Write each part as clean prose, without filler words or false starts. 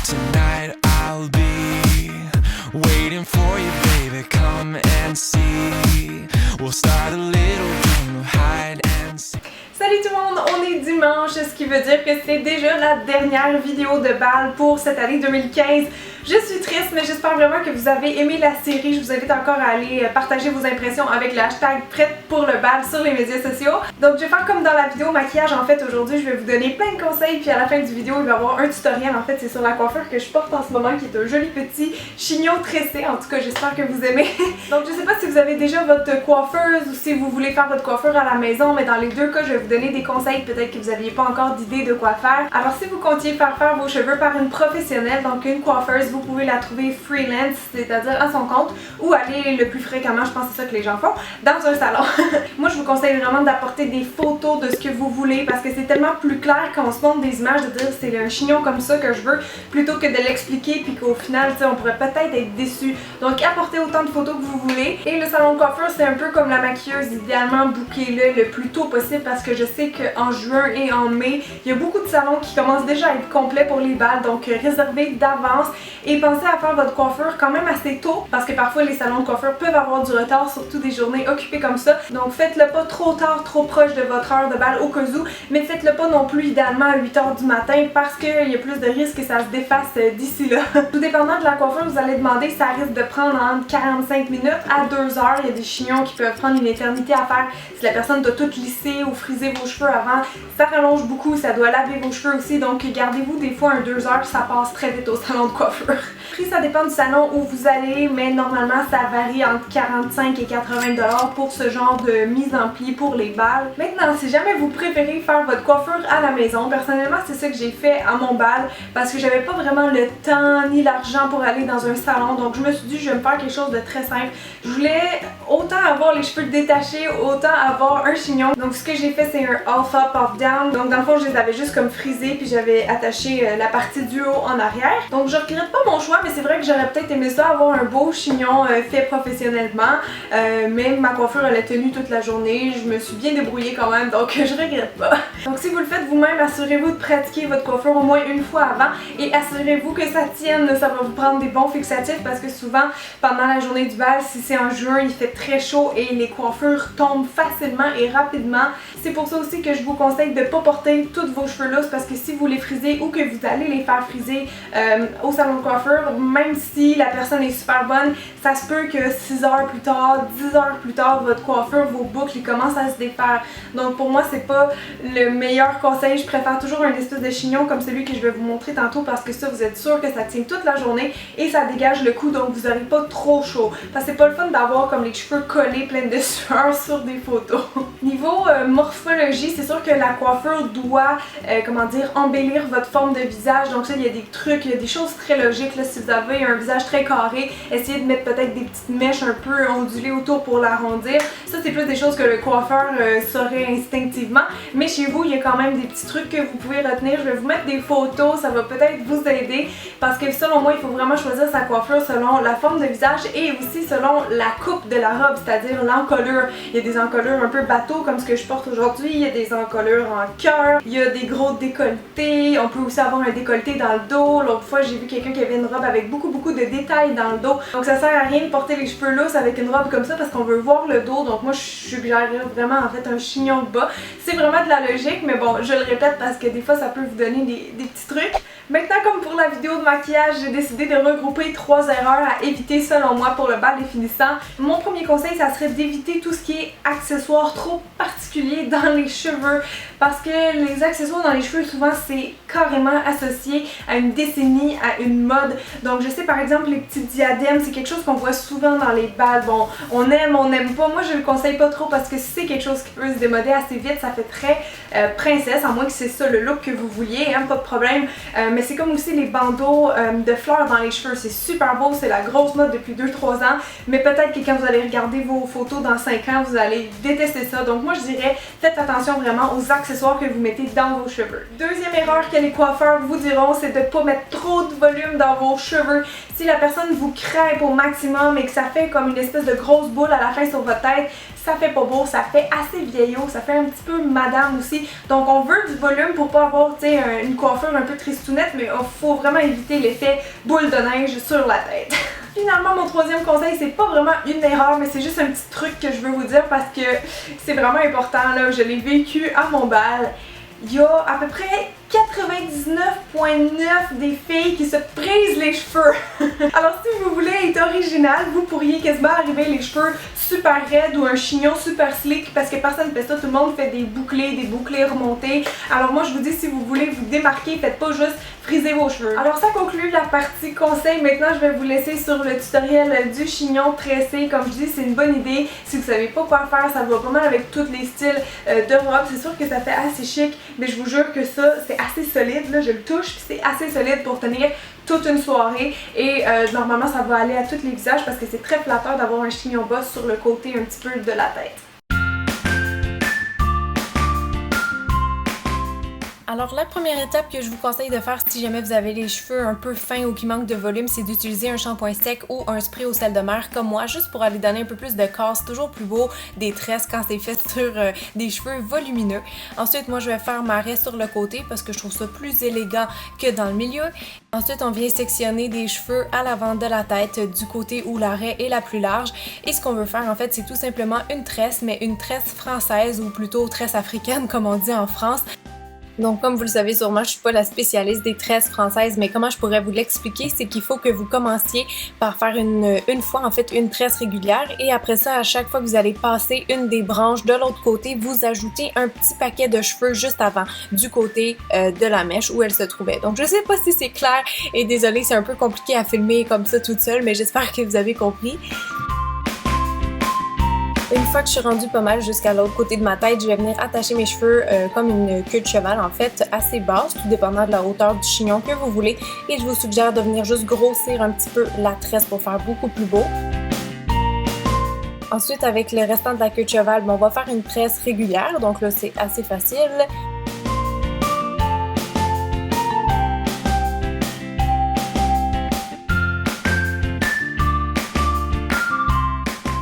Tonight I'll be waiting for you, baby, come and see. We'll start a little game of hide and seek. Salut tout le monde, on est dimanche, ce qui veut dire que c'est déjà la dernière vidéo de bal pour cette année 2015. Je suis triste, mais j'espère vraiment que vous avez aimé la série. Je vous invite encore à aller partager vos impressions avec le hashtag prête pour le bal sur les médias sociaux. Donc je vais faire comme dans la vidéo maquillage. En fait, aujourd'hui, je vais vous donner plein de conseils, puis à la fin du vidéo, il va y avoir un tutoriel. En fait, c'est sur la coiffure que je porte en ce moment, qui est un joli petit chignon tressé. En tout cas, j'espère que vous aimez. Donc je sais pas si vous avez déjà votre coiffeuse ou si vous voulez faire votre coiffure à la maison, mais dans les deux cas, je vais vous donner des conseils. Peut-être que vous n'aviez pas encore d'idée de quoi faire. Alors si vous comptiez faire vos cheveux par une professionnelle, donc une coiffeuse, vous pouvez la trouver freelance, c'est-à-dire à son compte, ou aller le plus fréquemment, je pense que c'est ça que les gens font, dans un salon. Moi, je vous conseille vraiment d'apporter des photos de ce que vous voulez, parce que c'est tellement plus clair quand on se montre des images de dire c'est un chignon comme ça que je veux, plutôt que de l'expliquer puis qu'au final, on pourrait peut-être être déçu. Donc apportez autant de photos que vous voulez. Et le salon de coiffure, c'est un peu comme la maquilleuse, idéalement bouquez-le le plus tôt possible, parce que je sais qu'en juin et en mai, il y a beaucoup de salons qui commencent déjà à être complets pour les bals, donc réservez d'avance et pensez à faire votre coiffure quand même assez tôt, parce que parfois les salons de coiffure peuvent avoir du retard, surtout des journées occupées comme ça. Donc faites-le pas trop tard, trop proche de votre heure de bal au cas où, mais faites-le pas non plus idéalement à 8h du matin, parce qu'il y a plus de risques que ça se défasse d'ici là. Tout dépendant de la coiffure, vous allez demander, ça risque de prendre entre 45 minutes à 2 heures. Il y a des chignons qui peuvent prendre une éternité à faire si la personne doit tout lisser ou friser vos cheveux avant. Ça rallonge beaucoup, ça doit laver vos cheveux aussi, donc gardez-vous des fois un 2 heures, ça passe très vite au salon de coiffure. Prix, ça dépend du salon où vous allez, mais normalement ça varie entre 45 et 80 $ pour ce genre de mise en pli pour les balles. Maintenant, si jamais vous préférez faire votre coiffure à la maison, personnellement c'est ça que j'ai fait à mon bal, parce que j'avais pas vraiment le temps ni l'argent pour aller dans un salon, donc je me suis dit je vais me faire quelque chose de très simple. Je voulais autant avoir les cheveux détachés, autant avoir un chignon. Donc ce que j'ai fait, c'est un half up, half down. Donc dans le fond, je les avais juste comme frisés, puis j'avais attaché la partie du haut en arrière. Donc je regrette pas mon choix, mais c'est vrai que j'aurais peut-être aimé ça, avoir un beau chignon fait professionnellement. Mais ma coiffure, elle a tenu toute la journée. Je me suis bien débrouillée quand même, donc je regrette pas. Donc si vous le faites vous-même, assurez-vous de pratiquer votre coiffure au moins une fois avant, et assurez-vous que ça tienne. Ça va vous prendre des bons fixatifs, parce que souvent pendant la journée du bal, si c'est en juin, il fait très chaud et les coiffures tombent facilement et rapidement. C'est pour ça aussi que je vous conseille de ne pas porter tous vos cheveux lousses, parce que si vous les frisez ou que vous allez les faire friser au salon de coiffure, même si la personne est super bonne, ça se peut que 6 heures plus tard, 10 heures plus tard, votre coiffure, vos boucles, ils commencent à se défaire. Donc pour moi, c'est pas le meilleur conseil. Je préfère toujours un espèce de chignon comme celui que je vais vous montrer tantôt, parce que ça, vous êtes sûr que ça tient toute la journée et ça dégage le cou, donc vous n'aurez pas trop chaud. Parce que c'est pas le fun d'avoir comme les cheveux collés pleins de sueur sur des photos. Niveau morphologie, c'est sûr que la coiffure doit, comment dire, embellir votre forme de visage. Donc ça, il y a des trucs, il y a des choses très logiques. Là, si vous avez un visage très carré, essayez de mettre peut-être des petites mèches un peu ondulées autour pour l'arrondir. Ça, c'est plus des choses que le coiffeur saurait instinctivement. Mais chez vous, il y a quand même des petits trucs que vous pouvez retenir. Je vais vous mettre des photos, ça va peut-être vous aider, parce que selon moi, il faut vraiment choisir sa coiffure selon la forme de visage et aussi selon la coupe de la robe, c'est-à-dire l'encolure. Il y a des encolures un peu bateau comme ce que je porte aujourd'hui, il y a des encolures en cœur, il y a des gros décolletés, on peut aussi avoir un décolleté dans le dos. L'autre fois, j'ai vu quelqu'un qui avait une robe avec beaucoup de détails dans le dos. Donc ça sert à rien de porter les cheveux lousses avec une robe comme ça, parce qu'on veut voir le dos. Donc moi, je suggère vraiment en fait un chignon de bas. C'est vraiment de la logique, mais bon, je le répète parce que des fois, ça peut vous donner des petits trucs. Maintenant, comme pour la vidéo de maquillage, j'ai décidé de regrouper 3 erreurs à éviter selon moi pour le bal des finissants. Mon premier conseil, ça serait d'éviter tout ce qui est accessoires trop particuliers dans les cheveux, parce que les accessoires dans les cheveux, souvent, c'est carrément associé à une décennie, à une mode. Donc je sais par exemple les petits diadèmes, c'est quelque chose qu'on voit souvent dans les balles. Bon, on n'aime pas. Moi, je le conseille pas trop, parce que si c'est quelque chose qui peut se démoder assez vite, ça fait très princesse, à moins que c'est ça le look que vous vouliez, hein, pas de problème. Mais c'est comme aussi les bandeaux de fleurs dans les cheveux, c'est super beau, c'est la grosse mode depuis 2-3 ans, mais peut-être que quand vous allez regarder vos photos dans 5 ans, vous allez détester ça. Donc moi je dirais, faites attention vraiment aux accessoires que vous mettez dans vos cheveux. Deuxième erreur que les coiffeurs vous diront, c'est de ne pas mettre trop de volume dans vos cheveux. Si la personne vous crêpe au maximum et que ça fait comme une espèce de grosse boule à la fin sur votre tête, ça fait pas beau, ça fait assez vieillot, ça fait un petit peu madame aussi. Donc on veut du volume pour pas avoir, tu sais, une coiffure un peu tristounette, mais il faut vraiment éviter l'effet boule de neige sur la tête. Finalement, mon troisième conseil, c'est pas vraiment une erreur, mais c'est juste un petit truc que je veux vous dire parce que c'est vraiment important, là, je l'ai vécu à mon bal. Il y a à peu près 99,9% des filles qui se frisent les cheveux. Alors si vous voulez être original, vous pourriez quasiment arriver les cheveux super raides ou un chignon super slick parce que personne ne fait ça, tout le monde fait des bouclés remontés. Alors moi je vous dis, si vous voulez vous démarquer, faites pas juste friser vos cheveux. Alors ça conclut la partie conseil. Maintenant je vais vous laisser sur le tutoriel du chignon tressé. Comme je dis, c'est une bonne idée. Si vous savez pas quoi faire, ça va pas mal avec tous les styles de robe. C'est sûr que ça fait assez chic, mais je vous jure que ça c'est assez solide. Là je le touche puis c'est assez solide pour tenir toute une soirée et normalement ça va aller à tous les visages parce que c'est très flatteur d'avoir un chignon boss sur le côté un petit peu de la tête. Alors la première étape que je vous conseille de faire si jamais vous avez les cheveux un peu fins ou qui manquent de volume, c'est d'utiliser un shampoing sec ou un spray au sel de mer comme moi, juste pour aller donner un peu plus de casse, toujours plus beau des tresses quand c'est fait sur des cheveux volumineux. Ensuite, moi je vais faire ma raie sur le côté parce que je trouve ça plus élégant que dans le milieu. Ensuite, on vient sectionner des cheveux à l'avant de la tête du côté où la raie est la plus large. Et ce qu'on veut faire en fait, c'est tout simplement une tresse, mais une tresse française ou plutôt tresse africaine comme on dit en France. Donc comme vous le savez sûrement, je suis pas la spécialiste des tresses françaises, mais comment je pourrais vous l'expliquer, c'est qu'il faut que vous commenciez par faire une fois en fait une tresse régulière et après ça, à chaque fois que vous allez passer une des branches de l'autre côté, vous ajoutez un petit paquet de cheveux juste avant du côté de la mèche où elle se trouvait. Donc je sais pas si c'est clair et désolée, c'est un peu compliqué à filmer comme ça toute seule, mais j'espère que vous avez compris. Une fois que je suis rendue pas mal jusqu'à l'autre côté de ma tête, je vais venir attacher mes cheveux comme une queue de cheval en fait, assez basse, tout dépendant de la hauteur du chignon que vous voulez. Et je vous suggère de venir juste grossir un petit peu la tresse pour faire beaucoup plus beau. Ensuite, avec le restant de la queue de cheval, on va faire une tresse régulière, donc là c'est assez facile.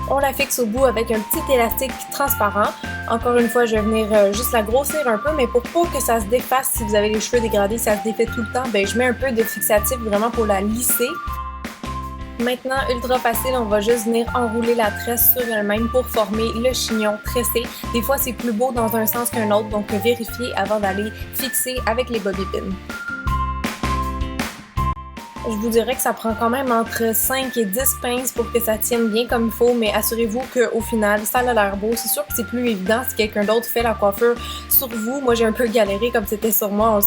On la fixe au bout avec un petit élastique transparent. Encore une fois, je vais venir juste la grossir un peu, mais pour pas que ça se défasse, si vous avez les cheveux dégradés, ça se défait tout le temps, ben je mets un peu de fixatif vraiment pour la lisser. Maintenant, ultra facile, on va juste venir enrouler la tresse sur elle-même pour former le chignon tressé. Des fois, c'est plus beau dans un sens qu'un autre, donc vérifiez avant d'aller fixer avec les bobby pins. Je vous dirais que ça prend quand même entre 5 et 10 pinces pour que ça tienne bien comme il faut, mais assurez-vous qu'au final, ça a l'air beau. C'est sûr que c'est plus évident si quelqu'un d'autre fait la coiffure sur vous. Moi, j'ai un peu galéré comme c'était sur moi.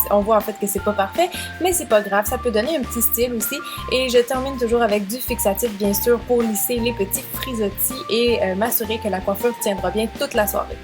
On voit en fait que c'est pas parfait, mais c'est pas grave. Ça peut donner un petit style aussi. Et je termine toujours avec du fixatif, bien sûr, pour lisser les petits frisottis et m'assurer que la coiffure tiendra bien toute la soirée.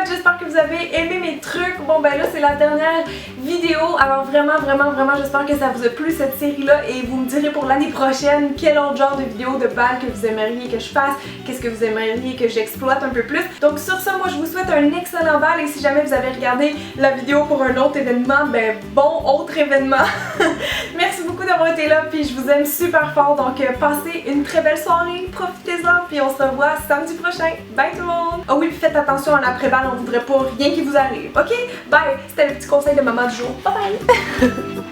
J'espère que vous avez aimé mes trucs. Bon ben là c'est la dernière vidéo, alors vraiment j'espère que ça vous a plu cette série là et vous me direz pour l'année prochaine quel autre genre de vidéo de bal que vous aimeriez que je fasse, qu'est-ce que vous aimeriez que j'exploite un peu plus. Donc sur ça, moi je vous souhaite un excellent bal et si jamais vous avez regardé la vidéo pour un autre événement, ben bon autre événement. Merci beaucoup d'avoir été là puis je vous aime super fort, donc passez une très belle soirée, profitez-en puis on se revoit samedi prochain. Bye tout le monde! Ah oui, puis faites attention à l'après-balle, on voudrait pas rien qui vous arrive, ok? Bye! C'était le petit conseil de maman du jour. Bye bye!